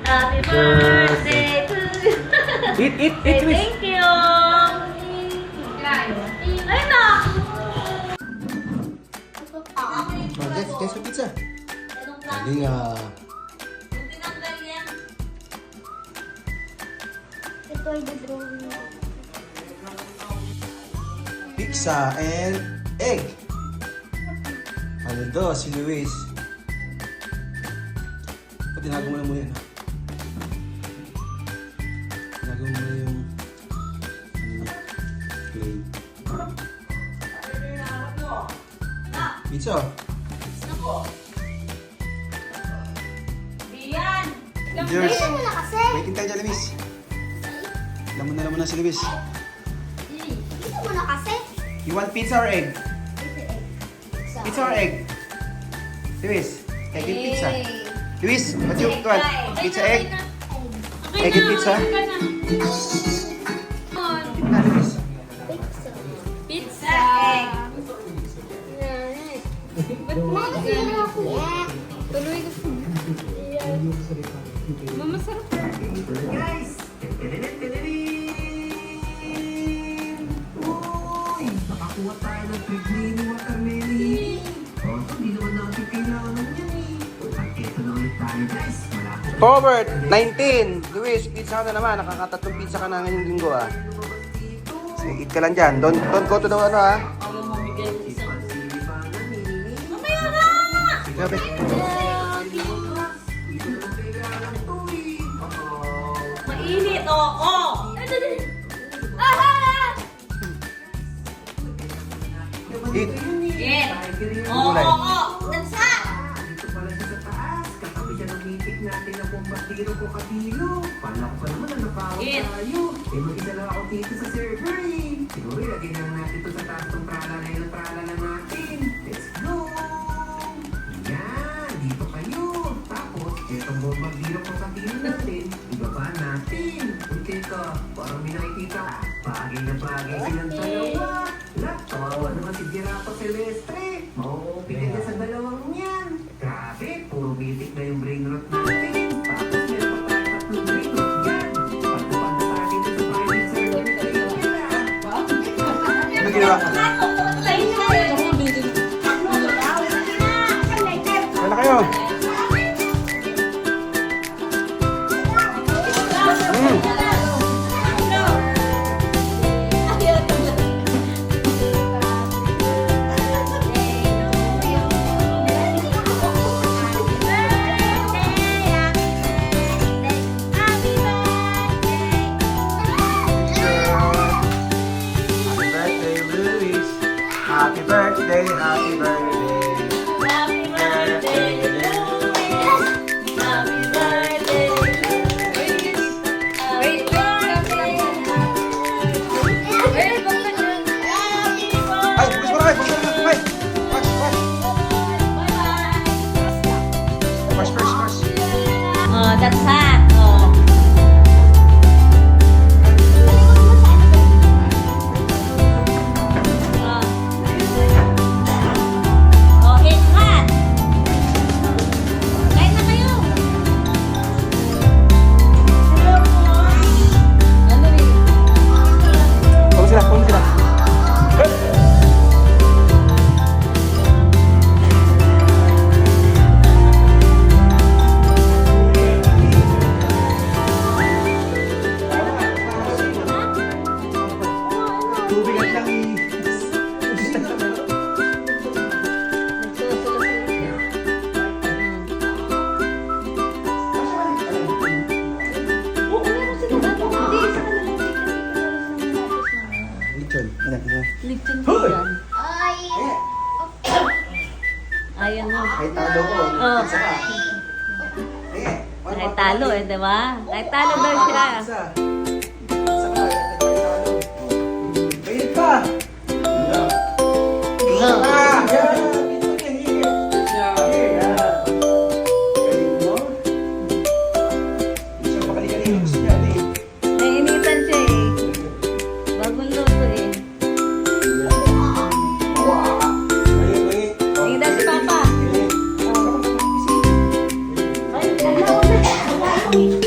Happy birthday to you. Eat, Luis. Thank you. Ay, na. Oh, Jess, pizza. Hindi nga. Ito ay drawing. Pizza and egg. Ano daw, si Luis. Tinago mo na muna yan. Tinago mo na yung clay. Pizza. Diyan. Cheers. Ito mo na kasi. Waiting tayo dyan, Luis. Lamon na si Luis. Ito mo na kasi. You want pizza or egg? Pizza or egg? Luis, egg and pizza. Luis, what you want? Pizza, egg? Egg and pizza? Eat na, Luis. Pizza. Egg. Tuloy ko. Mamasarap. Guys! Uy! Nakakuha tayo ng trigling ni watermelon. Hindi naman natin kailangan yan eh. At ito na ulit tayo guys. Robert, 19. Luis, pizza ka na naman. Nakakatatlong pizza ka na ngayong linggo ah. Sige, eat ka lang dyan. Don't go to the ano ah. Mamaya na. Sabi. Mainit, oo. Eat. Eat. Oo. Dansa. Dito pala siya sa taas. Katabi siya ng mitik natin na bombardiro ko kabilo. Pala ko pa naman na napawag Eat. tayo. Eh mag-isa lang ako dito sa server eh. Siguro ilagay lang natin ito sa taas ng trala na yun. Trala lang natin. Let's go! Yan! Dito kayo. Tapos, itong bombardiro ko kabilo natin. Ibaba natin. Uy, teka. Parang may nakikita. Bagay na bagay silang dalawa. Kawawa naman si Giraffe Celestre. Mauupit niya sa dalawang yan. Grabe, puro bitik na yung brain rot natin. Tapos meron pa tayo tatlong brain rot yan. Pagpapanda sa akin sa private server kayo nila. Ano ginawa? Wala kayo. Happy birthday, Luis. Happy birthday, happy birthday. Happy birthday, Luis. Happy birthday, Luis. Happy birthday. Ay, push mo na kayo, push mo na kayo. Push. Push first. Oh, that's hot. Oh. Oh, it's hot. Kain na kayo. Ano eh? Kung sila. Tubig at langis. Lechon. Lipton ko yan. Ay. Ayan mo. Kahit talo ko. Oh. Pizza ka. Kahit talo eh, di ba? Kahit talo daw siya. Pizza ka. Kahit pa. Nainitan siya eh. Bagong luto eh. Tingnan si Papa. Oh. Ay, eh.